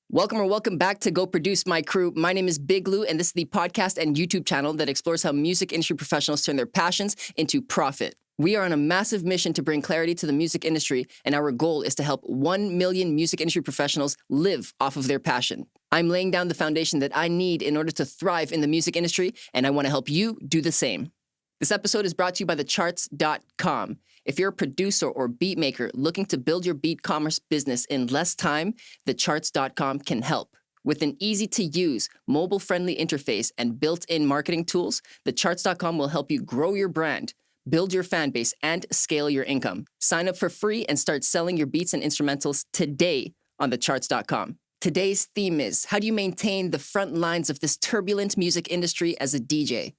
Welcome back to Go Produce My Crew. My name is Big Lou, and this is the podcast and YouTube channel that explores how music industry professionals turn their passions into profit. We are on a massive mission to bring clarity to the music industry, and our goal is to help 1 million music industry professionals live off of their passion. I'm laying down the foundation that I need in order to thrive in the music industry, and I want to help you do the same. This episode is brought to you by thecharts.com. If you're a producer or beat maker looking to build your beat commerce business in less time, thecharts.com can help. With an easy-to-use, mobile-friendly interface and built-in marketing tools, thecharts.com will help you grow your brand, build your fan base, and scale your income. Sign up for free and start selling your beats and instrumentals today on thecharts.com. Today's theme is, how do you maintain the front lines of this turbulent music industry as a DJ?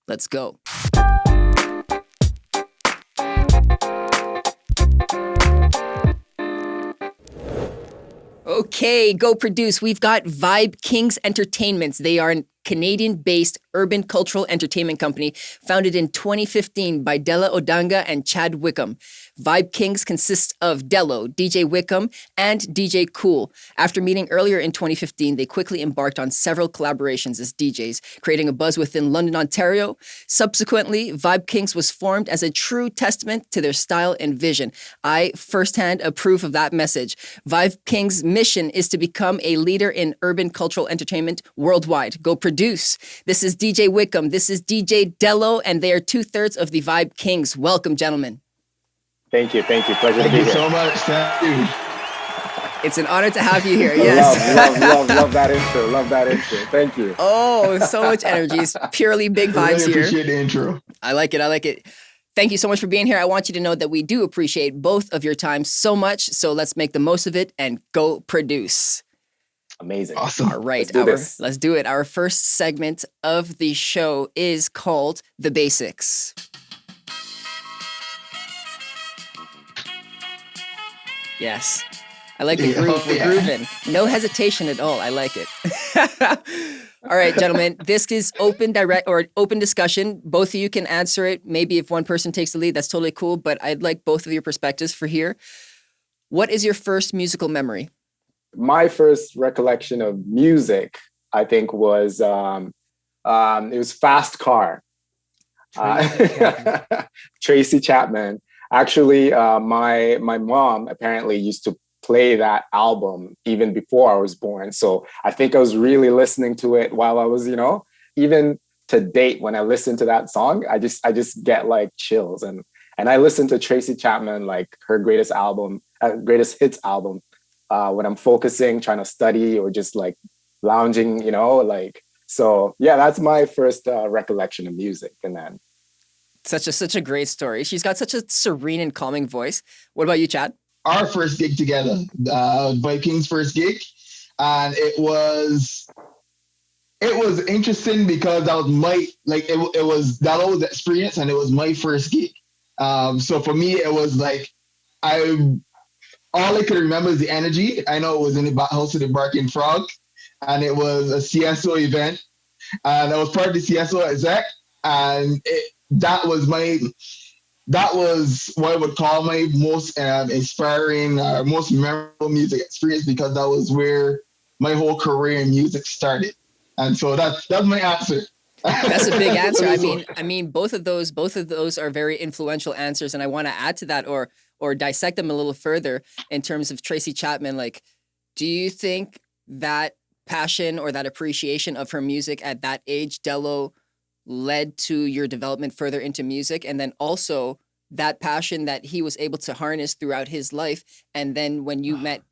Let's go. Okay, Go Produce. We've got Vybe Kingz Entertainment. They are a Canadian-based urban cultural entertainment company founded in 2015 by Odanga and Chad Wickham. Vybe Kingz consists of DELO, DJ Wickham, and DJ Cool. After meeting earlier in 2015, they quickly embarked on several collaborations as DJs, creating a buzz within London, Ontario. Subsequently, Vybe Kingz was formed as a true testament to their style and vision. I firsthand approve of that message. Vybe Kingz' mission is to become a leader in urban cultural entertainment worldwide. Go Produce. This is DJ Wickham. This is DJ DELO, and they are 2/3 of the Vybe Kingz. Welcome, gentlemen. Thank you. Pleasure to be here. Thank you so much. Thank you. It's an honor to have you here. Yes. Love that intro. Thank you. Oh, so much energy. It's purely big vibes really here. Appreciate the intro. I like it. Thank you so much for being here. I want you to know that we do appreciate both of your time so much. So let's make the most of it and go produce. Amazing. Awesome. All right. Let's do it. Our first segment of the show is called The Basics. Yes. I like the groove. We're grooving. No hesitation at all. I like it. All right, gentlemen. This is open discussion. Both of you can answer it. Maybe if one person takes the lead, that's totally cool. But I'd like both of your perspectives for here. What is your first musical memory? My first recollection of music, I think, was it was Fast Car. Tracy Chapman. Actually, my mom apparently used to play that album even before I was born. So I think I was really listening to it while I was, even to date, when I listen to that song, I just get like chills. And I listen to Tracy Chapman, like her greatest hits album, when I'm focusing, trying to study, or just like lounging, so yeah, that's my first recollection of music. And then such a great story. She's got such a serene and calming voice. What about you, Chad? Our first gig together, Vybe Kingz' first gig, and it was interesting because that was it was that whole experience, and it was my first gig. So for me, it was like all I could remember is the energy. I know it was in the house of the Barking Frog, and it was a CSO event, and I was part of the CSO exec, and that was what I would call my most inspiring, most memorable music experience, because that was where my whole career in music started. And so that's my answer. That's a big answer. I mean, both of those are very influential answers, and I want to add to that or dissect them a little further in terms of Tracy Chapman. Like, do you think that passion or that appreciation of her music at that age, DELO, led to your development further into music, and then also that passion that he was able to harness throughout his life, and then when you met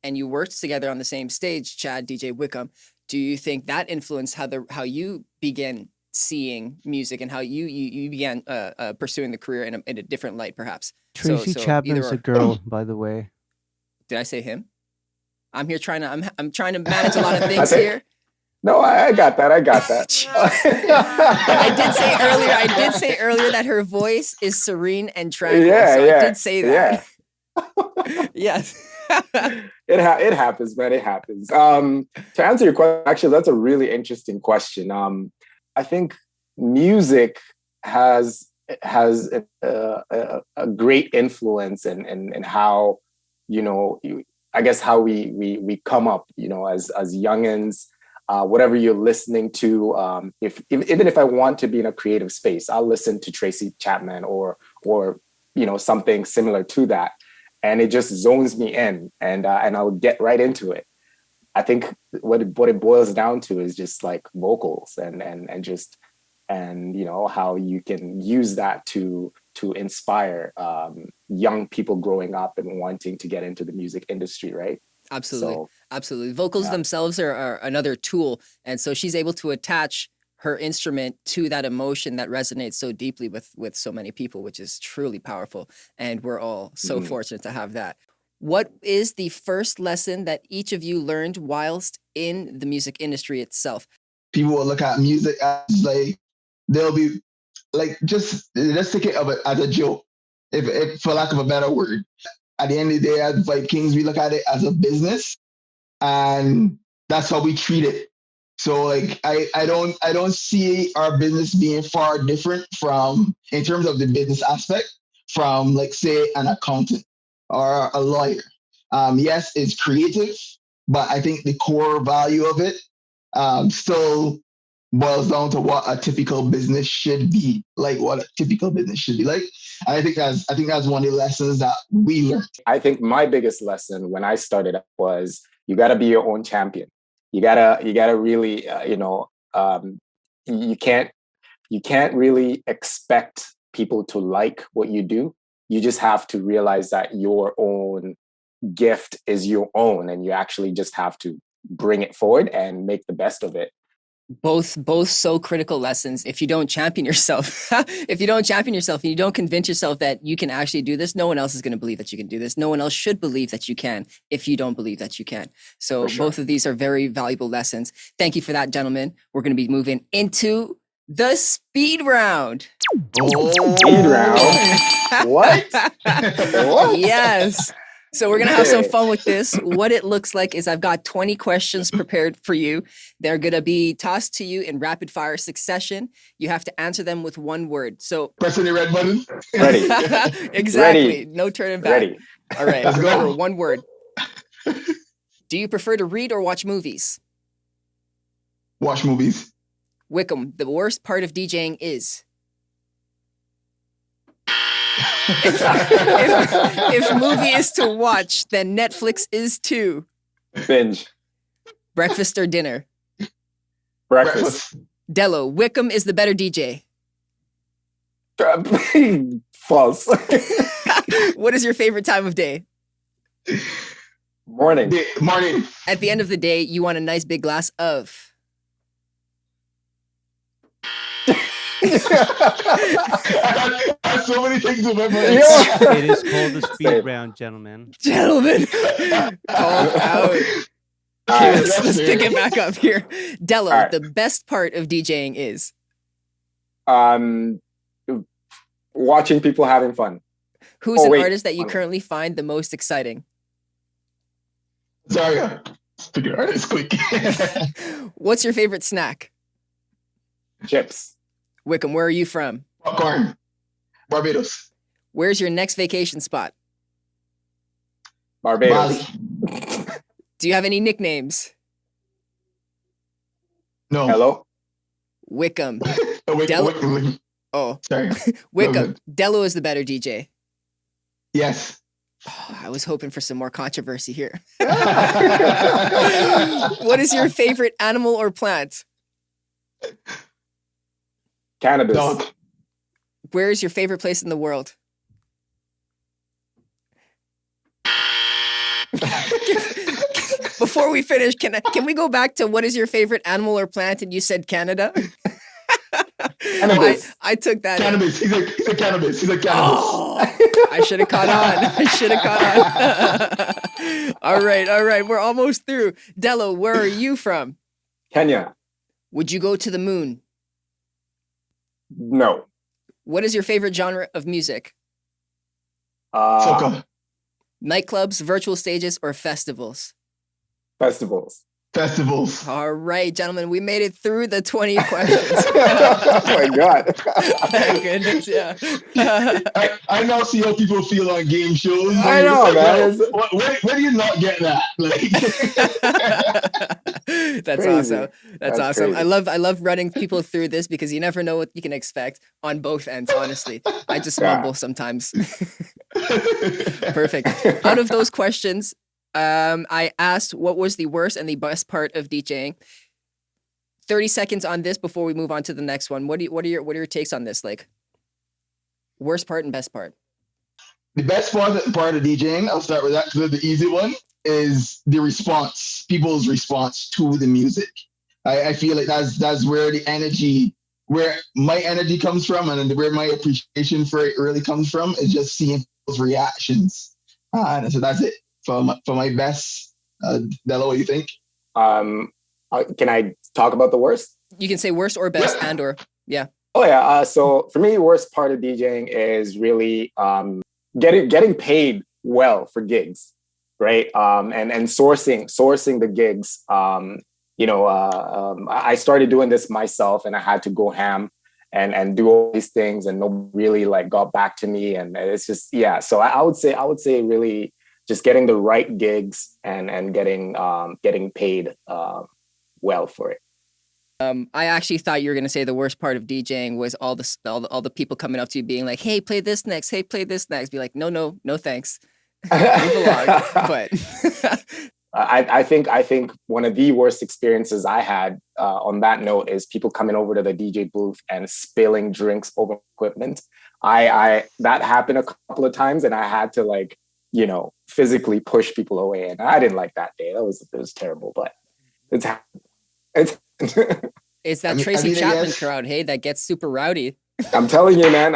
and you worked together on the same stage, Chad, DJ Wickham, do you think that influenced how you began seeing music and how you began pursuing the career in a different light, perhaps? Tracy Chapman's a girl, by the way. Did I say him? I'm here I'm trying to manage a lot of things here. No, I got that. I did say earlier that her voice is serene and tranquil. I did say that. Yeah. Yes. It happens, man. It happens. To answer your question, actually, that's a really interesting question. I think music has a great influence in how, I guess how we come up, you know, as youngins, whatever you're listening to. Even if I want to be in a creative space, I'll listen to Tracy Chapman or you know, something similar to that, and it just zones me in, and I'll get right into it. I think what it boils down to is just like vocals and you know, how you can use that to inspire young people growing up and wanting to get into the music industry, right? Absolutely. So, Absolutely. Vocals themselves are another tool. And so she's able to attach her instrument to that emotion that resonates so deeply with so many people, which is truly powerful. And we're all so fortunate to have that. What is the first lesson that each of you learned whilst in the music industry itself? People will look at music as like, they'll be like, just take it as a joke, if for lack of a better word. At the end of the day, as Vybe Kingz, we look at it as a business, and that's how we treat it. So like, I don't see our business being far different from, in terms of the business aspect, from like, say, an accountant or a lawyer. Yes, it's creative, but I think the core value of it still boils down to what a typical business should be like. And I think that's one of the lessons that we learned. I think my biggest lesson when I started up was you got to be your own champion. You gotta really, you can't really expect people to like what you do. You just have to realize that your own gift is your own, and you actually just have to bring it forward and make the best of it. Both so critical lessons. If you don't champion yourself, and you don't convince yourself that you can actually do this, no one else is going to believe that you can do this. No one else should believe that you can if you don't believe that you can. So both of these are very valuable lessons. Thank you for that, gentlemen. We're going to be moving into the speed round. Speed round? What? What? Yes. So we're going to have some fun with this. What it looks like is I've got 20 questions prepared for you. They're going to be tossed to you in rapid fire succession. You have to answer them with one word. So pressing the red button. Ready. Exactly. Ready. No turning back. Ready. All right. Let's Remember, go. one word. Do you prefer to read or watch movies? Watch movies. Wickham, the worst part of DJing is? If movie is to watch, then Netflix is to? Binge. Breakfast or dinner? Breakfast. DELO, Wickham is the better DJ. False. What is your favorite time of day? Morning. Morning. At the end of the day, you want a nice big glass of? I have so many things in my mind. It is called the speed round, gentlemen. Gentlemen, called out. Okay, let's pick it back up here. DELO, the best part of DJing is? Watching people having fun. Who's an artist that you currently find the most exciting? Sorry, pick an artist quick. What's your favorite snack? Chips. Wickham, where are you from? Popcorn. Barbados. Where's your next vacation spot? Barbados. Bali. Do you have any nicknames? No. Hello? Wickham. Wickham. Oh. Sorry. Wickham. DELO is the better DJ. Yes. Oh, I was hoping for some more controversy here. What is your favorite animal or plant? Cannabis. Dog. Where is your favorite place in the world? Before we finish, can we go back to what is your favorite animal or plant? And you said Canada. Cannabis. I took that. Cannabis. He's a cannabis. He's a cannabis. Oh, I should have caught on. All right. We're almost through. DELO, where are you from? Kenya. Would you go to the moon? No. What is your favorite genre of music? Soca. Nightclubs, virtual stages, or festivals? Festivals. Festivals. All right, gentlemen, we made it through the 20 questions. Oh my God. Thank goodness, yeah. I now see how people feel on game shows. I know, man. Where do you not get that? That's Crazy. awesome. That's That's awesome. crazy. I love running people through this because you never know what you can expect on both ends, honestly. I just Yeah. mumble sometimes. Perfect. Out of those questions, I asked what was the worst and the best part of DJing. 30 seconds on this before we move on to the next one. What are your takes on this? Like, worst part and best part. The best part of DJing, I'll start with that because the easy one, is the response, people's response to the music. I feel like that's where where my energy comes from, and where my appreciation for it really comes from is just seeing people's reactions. And so that's it for my best. Delano, what do you think? Can I talk about the worst? You can say worst or best and or, yeah. Oh yeah. So for me, worst part of DJing is really getting paid well for gigs, right? And sourcing the gigs. I started doing this myself, and I had to go ham and do all these things, and nobody really like got back to me, and it's just So I would say really just getting the right gigs and getting paid well for it. I actually thought you were going to say the worst part of DJing was all the people coming up to you being like, "Hey, play this next. Hey, play this next." Be like, no, thanks. Move along. But I think one of the worst experiences I had on that note is people coming over to the DJ booth and spilling drinks over equipment. That happened a couple of times, and I had to physically push people away, and I didn't like that day. It was terrible, but it's it's that Tracy Chapman crowd, hey, that gets super rowdy. I'm telling you, man.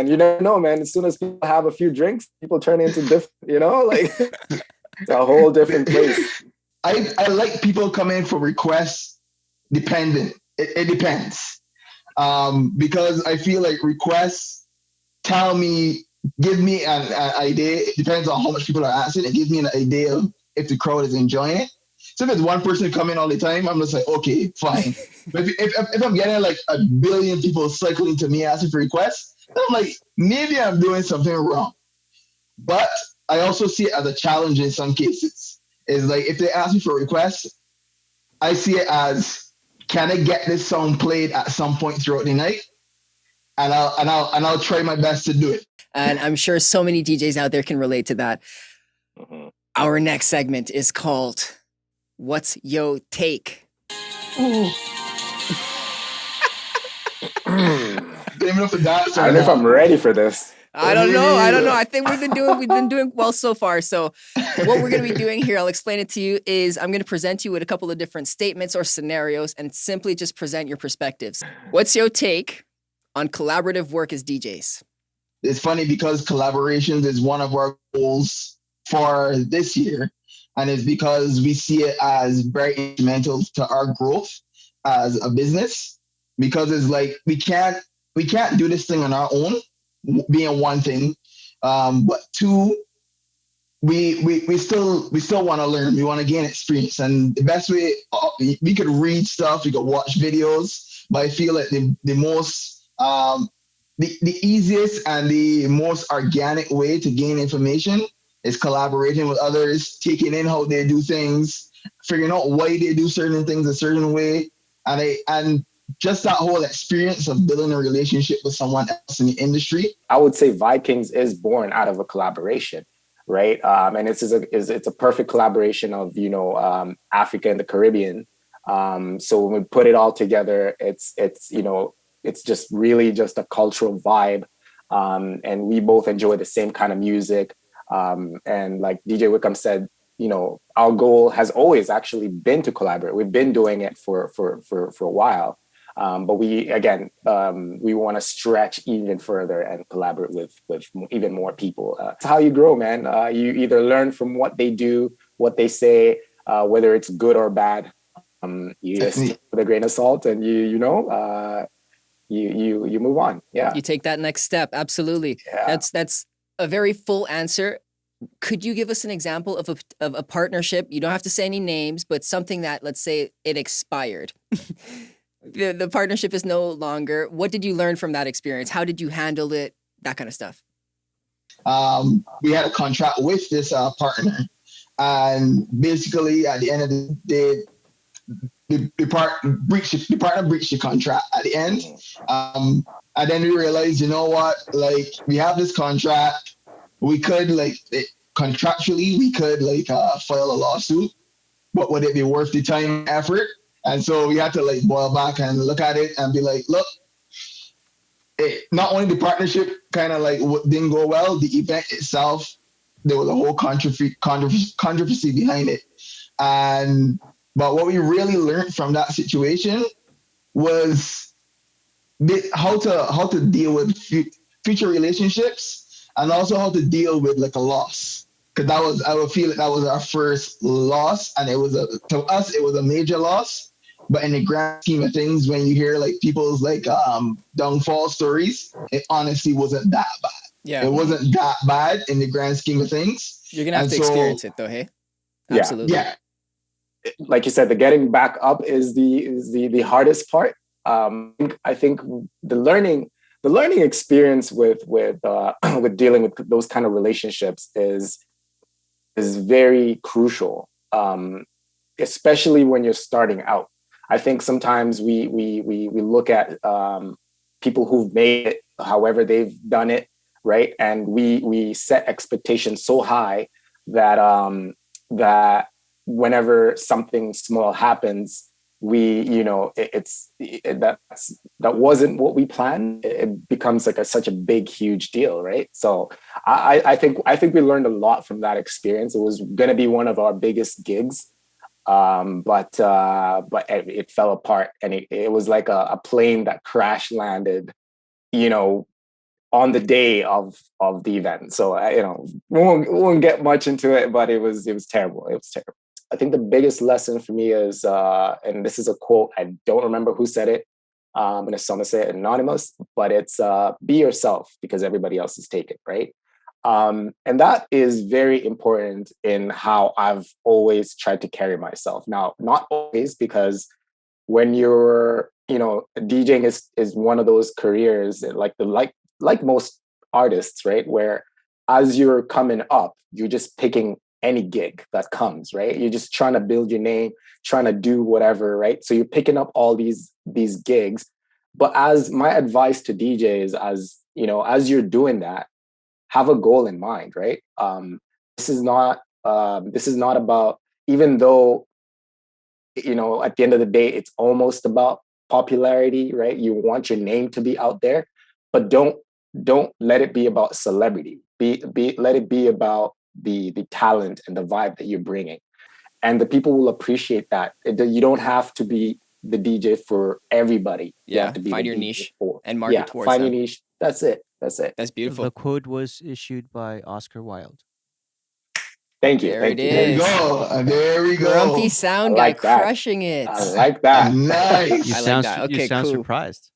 You never know, man. As soon as people have a few drinks, people turn into different, it's a whole different place. I like people coming for requests dependent. It depends. Because I feel like requests give me an idea. It depends on how much people are asking. It gives me an idea of if the crowd is enjoying it. So if it's one person coming all the time, I'm just like, okay, fine. But if I'm getting like a billion people cycling to me asking for requests, then I'm like, maybe I'm doing something wrong. But I also see it as a challenge in some cases. Is like if they ask me for requests, I see it as, can I get this song played at some point throughout the night? And I'll try my best to do it. And I'm sure so many DJs out there can relate to that. Mm-hmm. Our next segment is called What's Yo Take? Ooh. I don't know if I'm ready for this. I don't know. I think we've been doing well so far. So what we're going to be doing here, I'll explain it to you, is I'm going to present you with a couple of different statements or scenarios and simply just present your perspectives. What's your take on collaborative work as DJs? It's funny because collaborations is one of our goals for this year. And it's because we see it as very instrumental to our growth as a business. Because it's like we can't do this thing on our own, being one thing. But two, we still want to learn. We want to gain experience. And the best way, we could read stuff, we could watch videos, but I feel like the easiest and the most organic way to gain information is collaborating with others, taking in how they do things, figuring out why they do certain things a certain way, and just that whole experience of building a relationship with someone else in the industry. I would say Vybe Kingz is born out of a collaboration, right? And it's a perfect collaboration of Africa and the Caribbean. So when we put it all together, it's just really just a cultural vibe, and we both enjoy the same kind of music. And like DJ Wickham said, our goal has always actually been to collaborate. We've been doing it for a while, but we want to stretch even further and collaborate with even more people. It's how you grow, man. You either learn from what they do, what they say, whether it's good or bad. You just take it with a grain of salt, and you move on. Yeah, you take that next step. Absolutely. Yeah. That's a very full answer. Could you give us an example of a partnership? You don't have to say any names, but something that, let's say, it expired. The partnership is no longer. What did you learn from that experience? How did you handle it? That kind of stuff. We had a contract with this partner, and basically at the end of the day, the partner breached the contract at the end. And then we realized, you know what? Like, we have this contract. We could contractually, we could file a lawsuit, but would it be worth the time and effort? And so we had to boil back and look at it and be like, look, not only the partnership kind of didn't go well, the event itself, there was a whole controversy behind it. But what we really learned from that situation was how to deal with future relationships, and also how to deal with a loss. Because I would feel that was our first loss, and to us it was a major loss. But in the grand scheme of things, when you hear people's downfall stories, it honestly wasn't that bad. Yeah, it wasn't that bad in the grand scheme of things. You're gonna have to experience it, though. Hey, absolutely. Yeah. Like you said, the getting back up is the hardest part. I think the learning experience with dealing with those kind of relationships is very crucial, especially when you're starting out. I think sometimes we look at people who've made it, however they've done it, right, and we set expectations so high that that whenever something small happens, that wasn't what we planned. It becomes such a big, huge deal, right? So I think we learned a lot from that experience. It was going to be one of our biggest gigs, but it fell apart, and it was like a plane that crash landed, on the day of the event. So we won't get much into it, but it was terrible. It was terrible. I think the biggest lesson for me is, and this is a quote, I don't remember who said it. I'm going to say it anonymous, but it's be yourself because everybody else is taken, right? And that is very important in how I've always tried to carry myself. Now, not always, because when you're, DJing is one of those careers, like most artists, right, where as you're coming up, you're just picking any gig that comes, right? You're just trying to build your name, trying to do whatever, right? So you're picking up all these gigs. But as my advice to DJs, as you're doing that, have a goal in mind, right? This is not about, even though, at the end of the day, it's almost about popularity, right? You want your name to be out there, but don't let it be about celebrity. Let it be about the talent and the vibe that you're bringing, and the people will appreciate that. You don't have to be the DJ for everybody. You have to be find your niche and market towards find them. your niche. That's it. That's beautiful. The quote was issued by Oscar Wilde. Thank you. There it is. There you go. There we go. Grumpy sound guy crushing it. I like that. Nice. You I like sound that. Okay, you sound cool. surprised.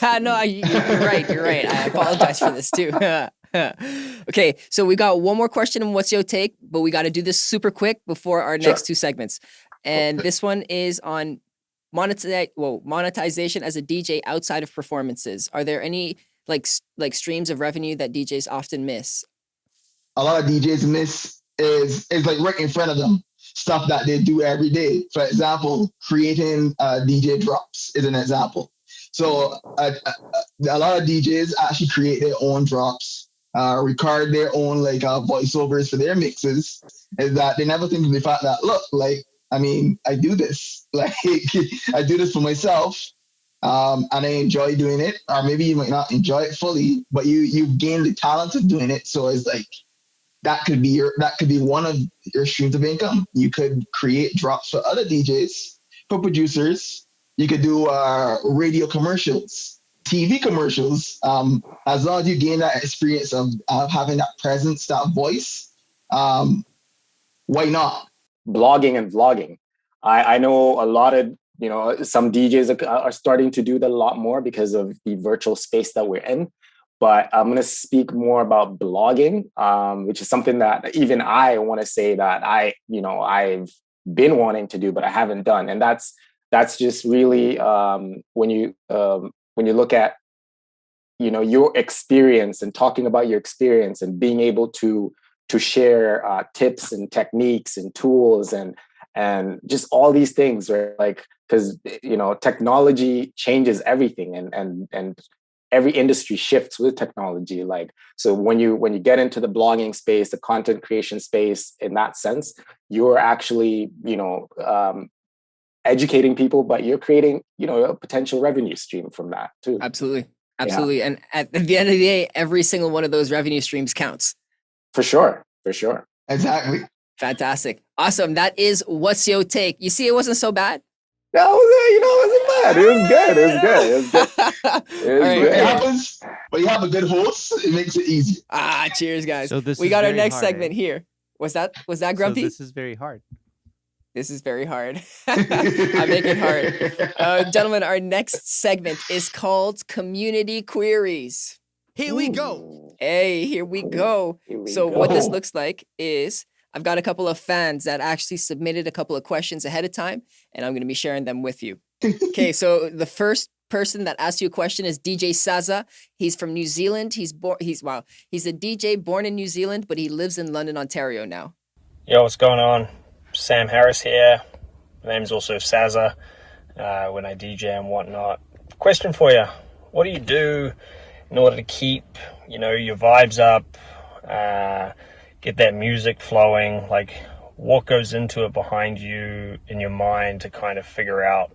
No, you're right. You're right. I apologize for this too. Okay, so we got one more question on what's your take, but we got to do this super quick before our next two segments. And this one is on monetization as a DJ outside of performances. Are there any like streams of revenue that DJs often miss? A lot of DJs miss is right in front of them, stuff that they do every day. For example, creating DJ drops is an example. So a lot of DJs actually create their own drops, record their own voiceovers for their mixes. Is that they never think of the fact that, look, I do this. I do this for myself, and I enjoy doing it. Or maybe you might not enjoy it fully, but you gain the talent of doing it. So it's that could be one of your streams of income. You could create drops for other DJs, for producers. You could do radio commercials, TV commercials. As long as you gain that experience of having that presence, that voice, why not? Blogging and vlogging. I know a lot of, some DJs are starting to do that a lot more because of the virtual space that we're in. but I'm going to speak more about blogging, which is something that even I want to say that I've been wanting to do, but I haven't done. And that's just really when you look at your experience and talking about your experience and being able to share tips and techniques and tools and just all these things, right? Like, because technology changes everything, and every industry shifts with technology. Like, so when you get into the blogging space, the content creation space, in that sense, you're actually educating people, but you're creating a potential revenue stream from that too. Absolutely. Yeah. And at the end of the day, every single one of those revenue streams counts. For sure. Exactly. Fantastic. Awesome. That is What's Your Take. You see, it wasn't so bad. That was it. It wasn't bad. It was good. All right. It happens when you have a good host. It makes it easy. Cheers, guys. So this we is got our very next hard, segment here. Was that Grumpy? So this is very hard. This is very hard. I make it hard. Gentlemen, our next segment is called Community Queries. Here we go. Hey, here we go. What this looks like is I've got a couple of fans that actually submitted a couple of questions ahead of time, and I'm going to be sharing them with you. Okay, so the first person that asked you a question is DJ Saza. He's from New Zealand. He's a DJ born in New Zealand, but he lives in London, Ontario now. Yo, what's going on? Sam Harris here. My name's also Saza when I DJ and whatnot. Question for you. What do you do in order to keep, your vibes up, get that music flowing? Like, what goes into it behind you in your mind to kind of figure out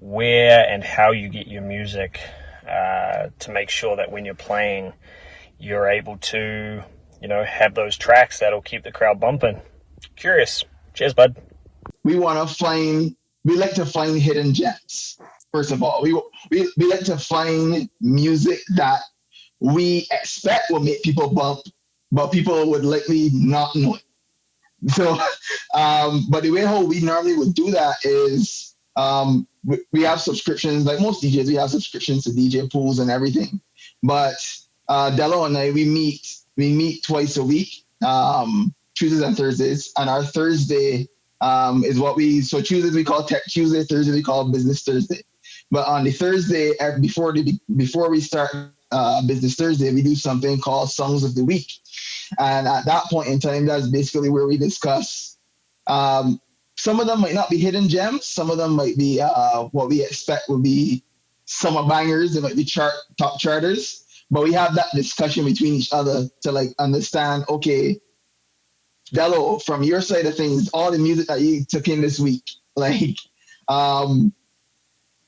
where and how you get your music to make sure that when you're playing, you're able to, have those tracks that'll keep the crowd bumping? Curious. Cheers, bud. We like to find hidden gems. First of all, we like to find music that we expect will make people bump, but people would likely not know it. So, but the way how we normally would do that is we have subscriptions, like most DJs, we have subscriptions to DJ pools and everything. But DELO and I, we meet twice a week, Tuesdays and Thursdays. And our Thursday is so Tuesdays we call Tech Tuesday, Thursday we call Business Thursday. But on the Thursday, before we start Business Thursday, we do something called Songs of the Week. And at that point in time, that's basically where we discuss. Some of them might not be hidden gems. Some of them might be what we expect will be summer bangers. They might be top charters. But we have that discussion between each other to understand, okay, DELO, from your side of things, all the music that you took in this week,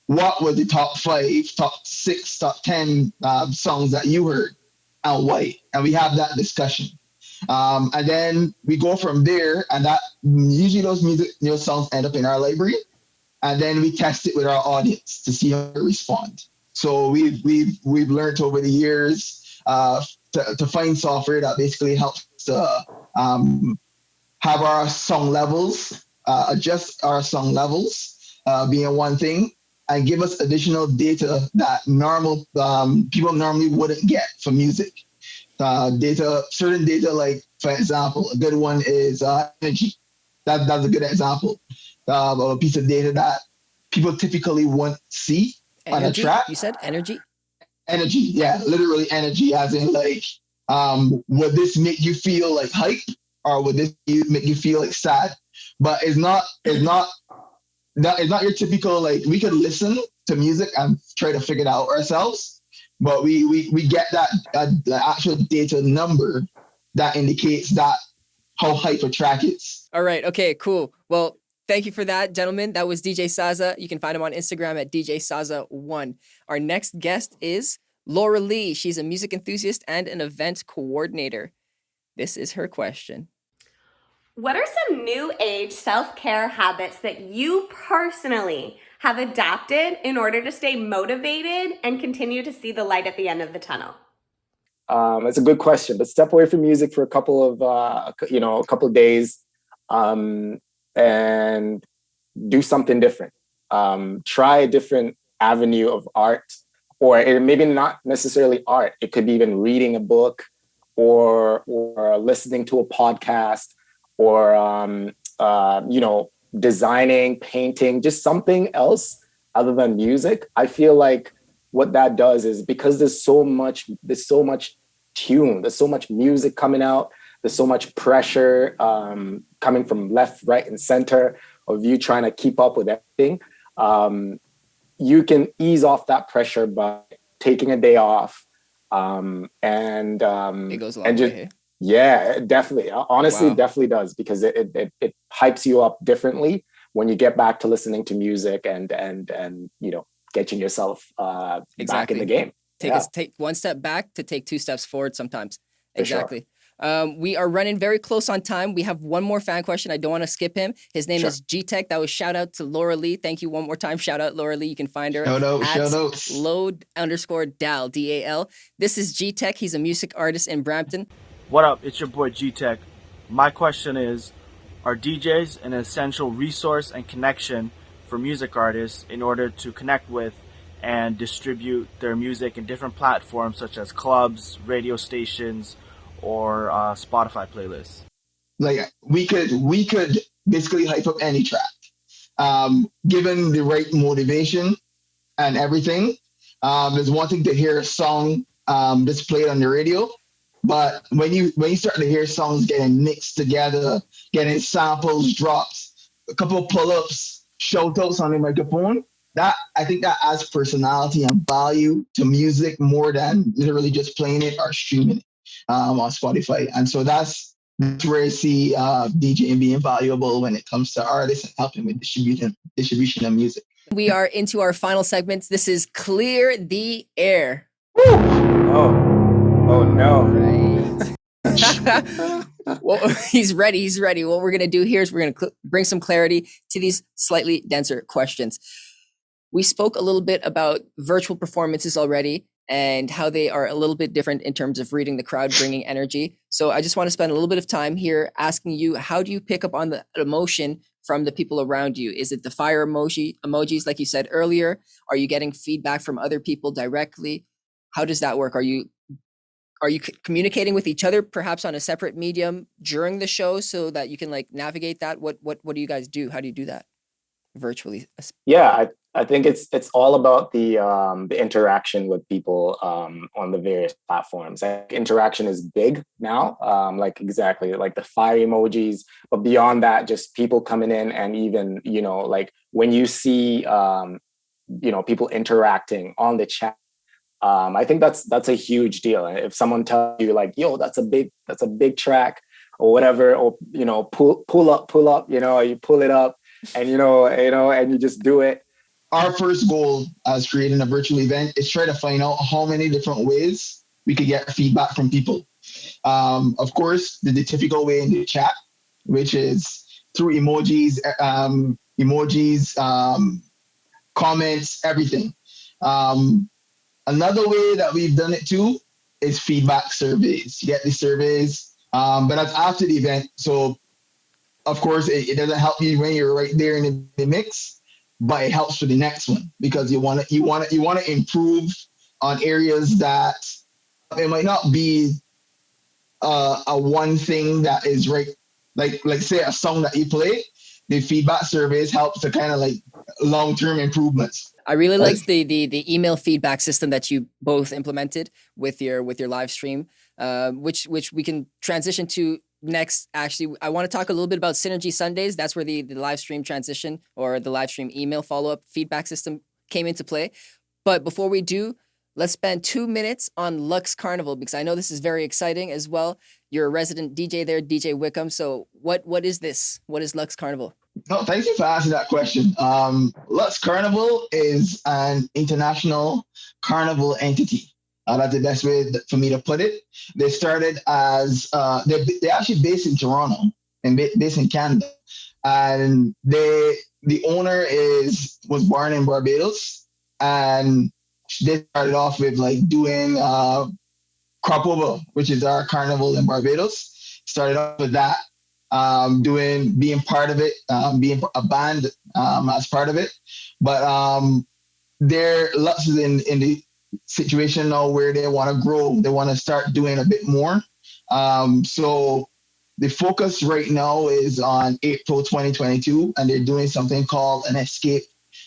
what were the top 5, top 6, top 10 songs that you heard and why? And we have that discussion. And then we go from there, and that usually those songs end up in our library, and then we test it with our audience to see how they respond. So we've learned over the years to find software that basically helps to have our song levels, adjust our song levels, being one thing, and give us additional data that people normally wouldn't get from music. Certain data, like, for example, a good one is energy. That's a good example of a piece of data that people typically won't see on a track. You said energy? Energy, yeah, literally energy, as in would this make you feel like hype, or would this make you feel like sad? But it's not your typical, we could listen to music and try to figure it out ourselves, but we get the actual data number that indicates that how hype a track is. All right. Okay, cool. Well, thank you for that, gentlemen. That was DJ Saza. You can find him on Instagram at DJ Saza1. Our next guest is Laura Lee. She's a music enthusiast and an event coordinator. This is her question. What are some new age self-care habits that you personally have adapted in order to stay motivated and continue to see the light at the end of the tunnel? It's a good question, but step away from music for a couple of days, and do something different. Try a different avenue of art. or maybe not necessarily art. It could be even reading a book, or listening to a podcast, or designing, painting, just something else other than music. I feel like what that does is, because there's so much tune, there's so much music coming out, there's so much pressure coming from left, right, and center of you trying to keep up with everything. You can ease off that pressure by taking a day off. It goes a long just, way. Yeah, it definitely. Honestly, Wow. it definitely does, because it hypes you up differently when you get back to listening to music and getting yourself back in the game. Take one step back to take two steps forward sometimes. For sure. Exactly. We are running very close on time. We have one more fan question. I don't want to skip him. His name is GTech. That was shout out to Laura Lee. Thank you one more time. Shout out Laura Lee. You can find her Shout at out. load_dal, DAL. This is GTech. He's a music artist in Brampton. What up? It's your boy GTech. My question is, are DJs an essential resource and connection for music artists in order to connect with and distribute their music in different platforms such as clubs, radio stations, or Spotify playlists? Like we could basically hype up any track, given the right motivation and everything. There's one thing to hear a song that's played on the radio, but when you start to hear songs getting mixed together, getting samples, drops, a couple of pull-ups, shout-outs on the microphone, that I think that adds personality and value to music more than literally just playing it or streaming it on Spotify. And so that's where I see DJing being valuable when it comes to artists and helping with distribution of music. We are into our final segments. This is Clear the Air. Oh no. Right. Well, he's ready. What we're going to do here is we're going to bring some clarity to these slightly denser questions. We spoke a little bit about virtual performances already and how they are a little bit different in terms of reading the crowd, bringing energy. So I just want to spend a little bit of time here asking you, how do you pick up on the emotion from the people around you? Is it the fire emojis, like you said earlier? Are you getting feedback from other people directly? How does that work? Are you communicating with each other, perhaps on a separate medium during the show, so that you can like navigate that? What do you guys do? How do you do that virtually? Yeah, I think it's all about the interaction with people on the various platforms. Interaction is big now, like the fire emojis, but beyond that, just people coming in, and even like when you see people interacting on the chat. I think that's a huge deal. And if someone tells you like, "Yo, that's a big track," or whatever, or pull up, you pull it up, and and you just do it. Our first goal as creating a virtual event is try to find out how many different ways we could get feedback from people. Of course, the typical way in the chat, which is through emojis, comments, everything. Another way that we've done it too is feedback surveys. You get the surveys, but that's after the event. So, of course, it doesn't help you when you're right there in the mix, but it helps for the next one, because you want to improve on areas that it might not be a one thing that is right. Like say a song that you play, the feedback surveys help to kind of like long-term improvements. I really liked the email feedback system that you both implemented with your live stream, which we can transition to next. Actually, I want to talk a little bit about Synergy Sundays. That's where the live stream transition or the live stream email follow-up feedback system came into play. But before we do, let's spend 2 minutes on Lux Carnival, because I know this is very exciting as well. You're a resident DJ there, DJ Wickham. So what is this? What is Lux Carnival? No, thank you for asking that question. Lux Carnival is an international carnival entity. That's the best way for me to put it. They started as they're actually based in Toronto and based in Canada, and the owner was born in Barbados, and they started off with like doing Crop Over, which is our carnival in Barbados. Started off with that. Being part of it, being a band as part of it, but their Lux is in situation now where they want to grow. They want to start doing a bit more. So the focus right now is on April 2022, and they're doing something called an escape,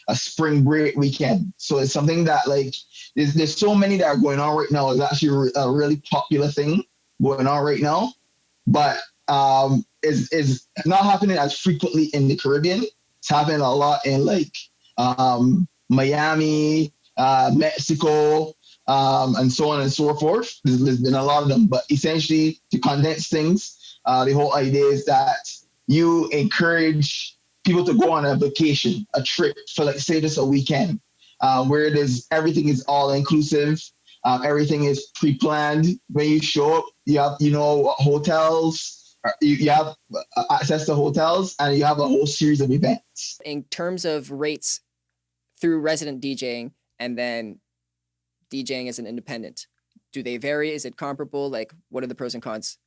a spring break weekend. So it's something that like there's so many that are going on right now. It's actually a really popular thing going on right now, but is not happening as frequently in the Caribbean. It's happening a lot in like Miami, Mexico, and so on and so forth. There's been a lot of them, but essentially to condense things, the whole idea is that you encourage people to go on a vacation, a trip for like say just a weekend, where everything is all inclusive. Everything is pre-planned. When you show up, you have hotels. You have access to hotels, and you have a whole series of events. In terms of rates through resident DJing and then DJing as an independent, do they vary? Is it comparable? Like, what are the pros and cons?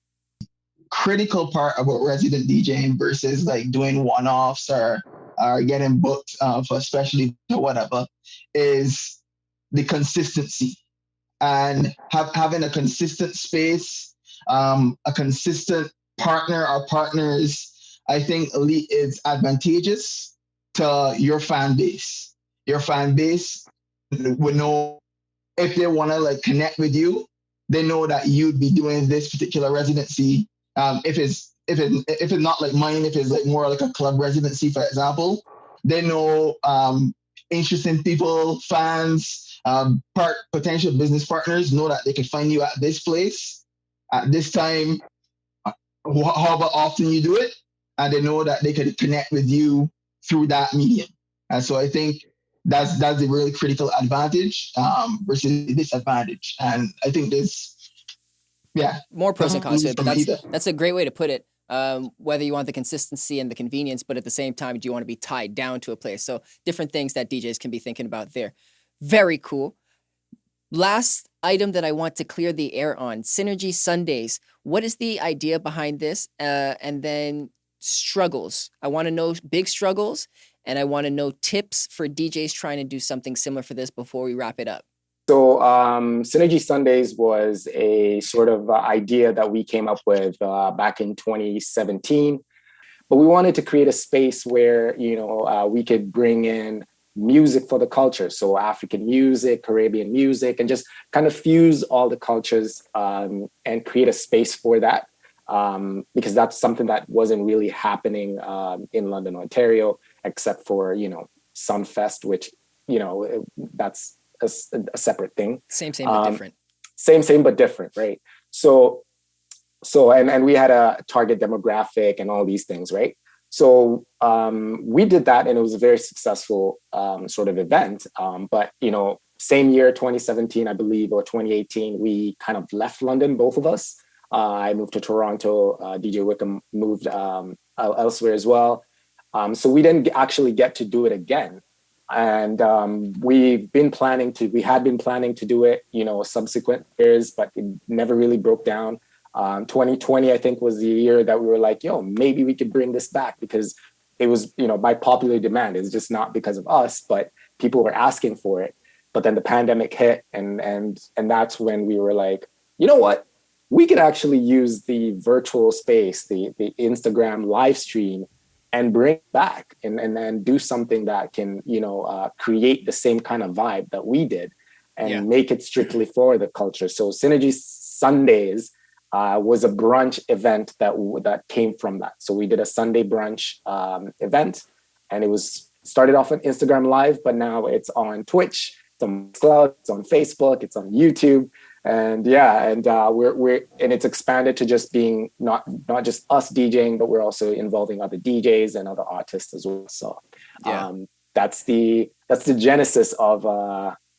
Critical part about resident DJing versus like doing one-offs or getting booked for especially whatever is the consistency, and having a consistent space, a consistent partner or partners, I think is advantageous to your fan base. Your fan base would know if they want to like connect with you, they know that you'd be doing this particular residency. If it's not like mine, if it's like more like a club residency, for example, they know interesting people, fans, potential business partners know that they can find you at this place at this time, however often you do it, and they know that they can connect with you through that medium. And so I think that's the really critical advantage versus disadvantage. And I think more pros and cons to it, but that's a great way to put it. Whether you want the consistency and the convenience, but at the same time, do you want to be tied down to a place? So different things that DJs can be thinking about there. Very cool. Last item that I want to clear the air on, Synergy Sundays. What is the idea behind this? And then struggles. I want to know big struggles, and I want to know tips for DJs trying to do something similar for this before we wrap it up. So Synergy Sundays was a sort of idea that we came up with back in 2017. But we wanted to create a space where, we could bring in music for the culture. So African music, Caribbean music, and just kind of fuse all the cultures and create a space for that. Because that's something that wasn't really happening in London, Ontario, except for, Sunfest, which, that's a separate thing. Same, but different. Same, but different, right? So and we had a target demographic and all these things, right? So we did that, and it was a very successful sort of event. But same year, 2017, I believe, or 2018, we kind of left London, both of us. I moved to Toronto. DJ Wickham moved elsewhere as well. So we didn't actually get to do it again. And we had been planning to do it, subsequent years, but it never really broke down. 2020, I think, was the year that we were like, maybe we could bring this back, because it was, by popular demand. It's just not because of us, but people were asking for it. But then the pandemic hit, and that's when we were like, you know what? We could actually use the virtual space, the Instagram live stream, and bring it back and then do something that can, create the same kind of vibe that we did and make it strictly for the culture. So Synergy Sundays was a brunch event that came from that. So we did a Sunday brunch event, and it was started off on Instagram Live, but now it's on Twitch, it's on Cloud, it's on Facebook, it's on YouTube. And we're it's expanded to just being not just us DJing, but we're also involving other DJs and other artists as well. So that's the genesis of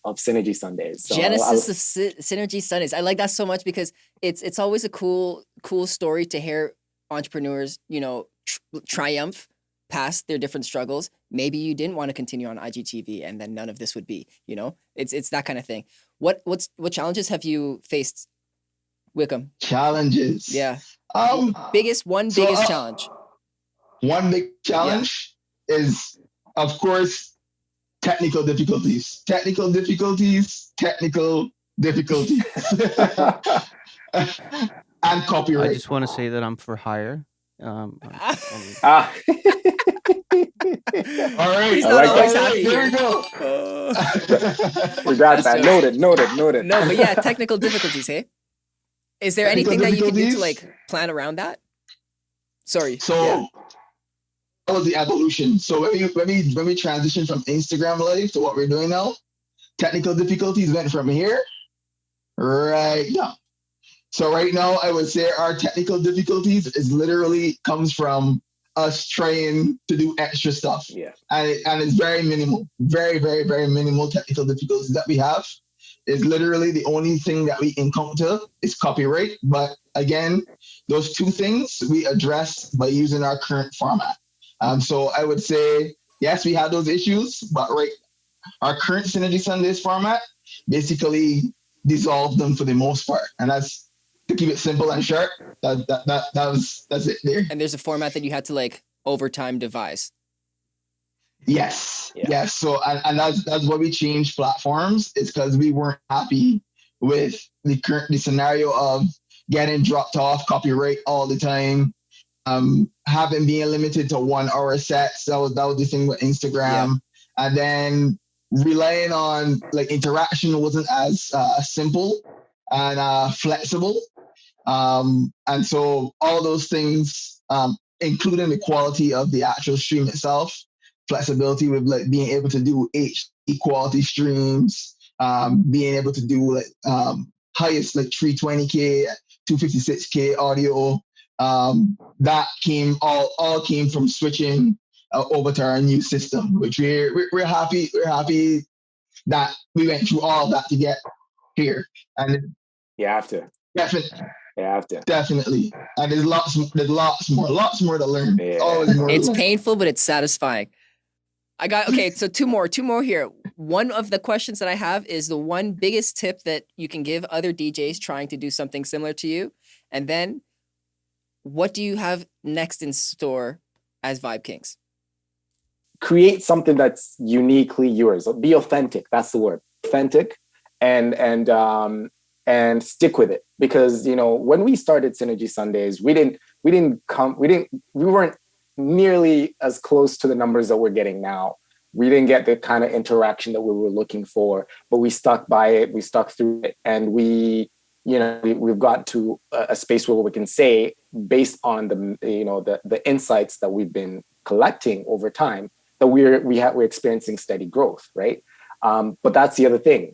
Synergy Sundays. So Genesis of Synergy Sundays. I like that so much, because it's always a cool story to hear entrepreneurs, triumph past their different struggles. Maybe you didn't want to continue on IGTV, and then none of this would be, it's that kind of thing. What challenges have you faced, Wickham? Challenges. Yeah. Biggest challenge. One big challenge is, of course, technical difficulties, and I copyright. just want to say that I'm for hire. And Ah. All right, He's I not like always that. happy There here. we go. We got That's that. so- Noted. No, but yeah, technical difficulties, hey? Is there Technical anything that you can do to difficulties? like plan around that? Sorry. So yeah. that was the evolution. So when we transition from Instagram Live to what we're doing now, technical difficulties went from here right now. So right now, I would say our technical difficulties is literally comes from us trying to do extra stuff. Yeah. And it's very minimal, very, very, very minimal technical difficulties that we have. Is literally the only thing that we encounter is copyright. But again, those two things we address by using our current format. So I would say, yes, we had those issues, but our current Synergy Sundays format basically dissolved them for the most part. And that's, to keep it simple and short, that's it there. And there's a format that you had to like over time devise. Yes. Yeah. Yes. So and that's why we changed platforms, is because we weren't happy with the scenario of getting dropped off copyright all the time. Having being limited to 1 hour sets. That was the thing with Instagram. Yeah. And then relying on like interaction wasn't as simple and flexible. And so all those things, including the quality of the actual stream itself, flexibility with like being able to do HD quality streams, being able to do like highest like 320K, 256K audio. That all came from switching over to our new system, which we're happy that we went through all of that to get here. And You have to. definitely. You have to. Definitely. And there's lots more to learn. Yeah. Always more It's to learn. painful, but it's satisfying. Okay, so two more here. One of the questions that I have is the one biggest tip that you can give other DJs trying to do something similar to you. And then what do you have next in store as Vybe Kingz? Create something that's uniquely yours. Be authentic. That's the word. Authentic, and stick with it. Because when we started Synergy Sundays, we weren't nearly as close to the numbers that we're getting now. We didn't get the kind of interaction that we were looking for, but we stuck by it. We stuck through it, and we've got to a space where we can say, based on the insights that we've been collecting over time, that we're experiencing steady growth, right? But that's the other thing.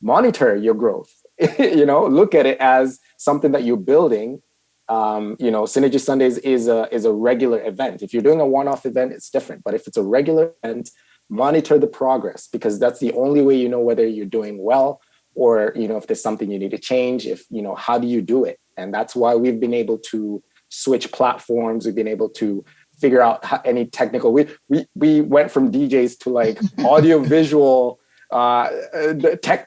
Monitor your growth. Look at it as something that you're building. Synergy Sundays is a regular event. If you're doing a one-off event, it's different. But if it's a regular event, monitor the progress, because that's the only way you know whether you're doing well, or if there's something you need to change. How do you do it? And that's why we've been able to switch platforms. We've been able to figure out any technical. We went from DJs to like audio visual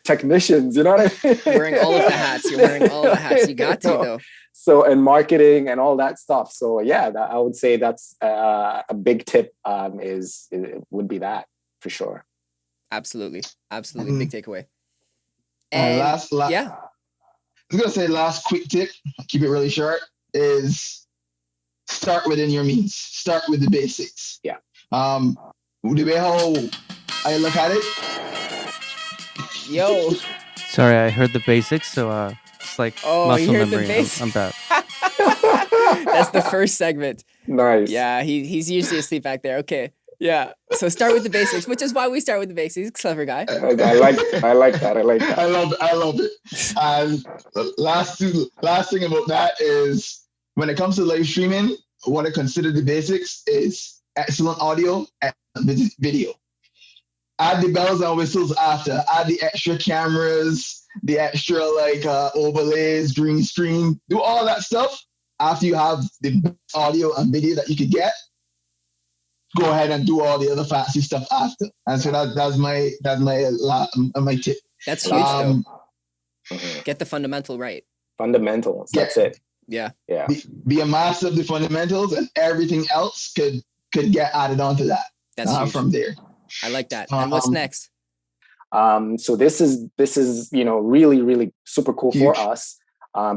technicians. You know what I mean? Wearing all of the hats. You're wearing all of the hats. You got to though. So, and marketing and all that stuff. So yeah, I would say that's a big tip. Would be that for sure. Absolutely. Big takeaway. And yeah. I was gonna say last quick tip, keep it really short, is start within your means. Start with the basics. Yeah. The way how I look at it. Yo. Sorry, I heard the basics, so it's like muscle you heard the memory. basics? I'm bad. That's the first segment. Nice. Yeah, he's usually asleep back there. Okay. Yeah. So start with the basics, which is why we start with the basics. Clever guy. I like that. I love it. And last thing about that is, when it comes to live streaming, what I consider the basics is excellent audio, excellent video. Add the bells and whistles after. Add the extra cameras, the extra overlays, green screen. Do all that stuff after you have the best audio and video that you could get. Go ahead and do all the other fancy stuff after. And so that's my tip. That's huge though. Get the fundamental right. Fundamentals. That's it. Yeah. Yeah. Be a master of the fundamentals, and everything else could get added onto that. That's huge. From there. I like that. And what's next? So this is really, really super cool Huge. for us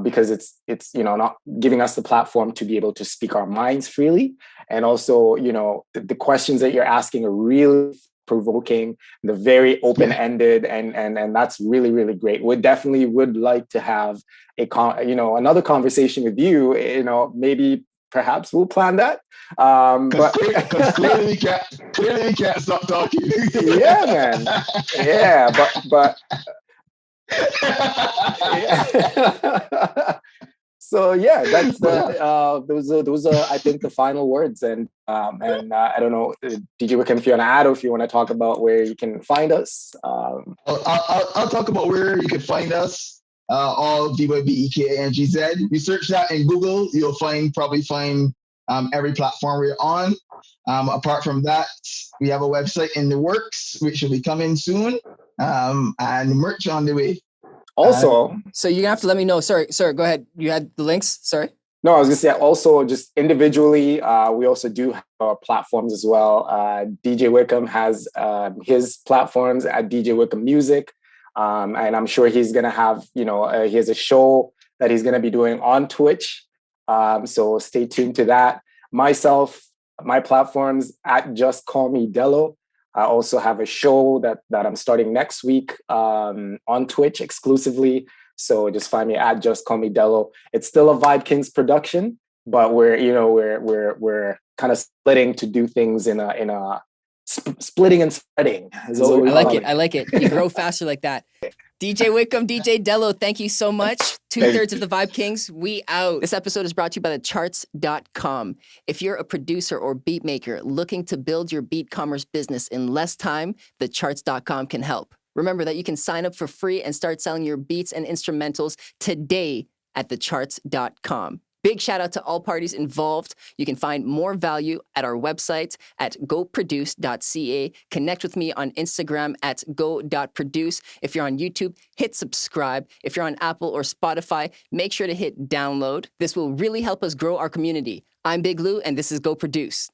because it's not giving us the platform to be able to speak our minds freely, and also the questions that you're asking are really provoking, they're very open-ended, and that's really, really great. We definitely would like to have another conversation with you. Maybe perhaps we'll plan that. Because But clearly we can't stop talking. yeah, man. Yeah, but so yeah, that's those are I think the final words. And I don't know, DJ Wickham, if you want to add or if you want to talk about where you can find us. I'll talk about where you can find us. All VYBEKINGZ. You search that in Google, you'll probably find every platform we're on. Apart from that, we have a website in the works, which will be coming soon, and merch on the way. Also, so you're gonna have to let me know. Sorry, go ahead. You had the links. Sorry. No, I was gonna say also just individually, we also do have our platforms as well. DJ Wickham has his platforms at DJ Wickham Music, and I'm sure he's gonna have he has a show that he's gonna be doing on Twitch. So stay tuned to that. Myself, my platforms at Just Call Me DELO. I also have a show that I'm starting next week on Twitch exclusively. So just find me at Just Call Me DELO. It's still a Vybe Kingz production, but we're kind of splitting to do things in a splitting and spreading. I like it. You grow faster like that. DJ Wickham, DJ DELO, thank you so much. 2/3 of the Vybe Kingz, we out. This episode is brought to you by thecharts.com. If you're a producer or beat maker looking to build your beat commerce business in less time, thecharts.com can help. Remember that you can sign up for free and start selling your beats and instrumentals today at thecharts.com. Big shout out to all parties involved. You can find more value at our website at goproduce.ca. Connect with me on Instagram at go.produce. If you're on YouTube, hit subscribe. If you're on Apple or Spotify, make sure to hit download. This will really help us grow our community. I'm Big Lou, and this is Go Produce.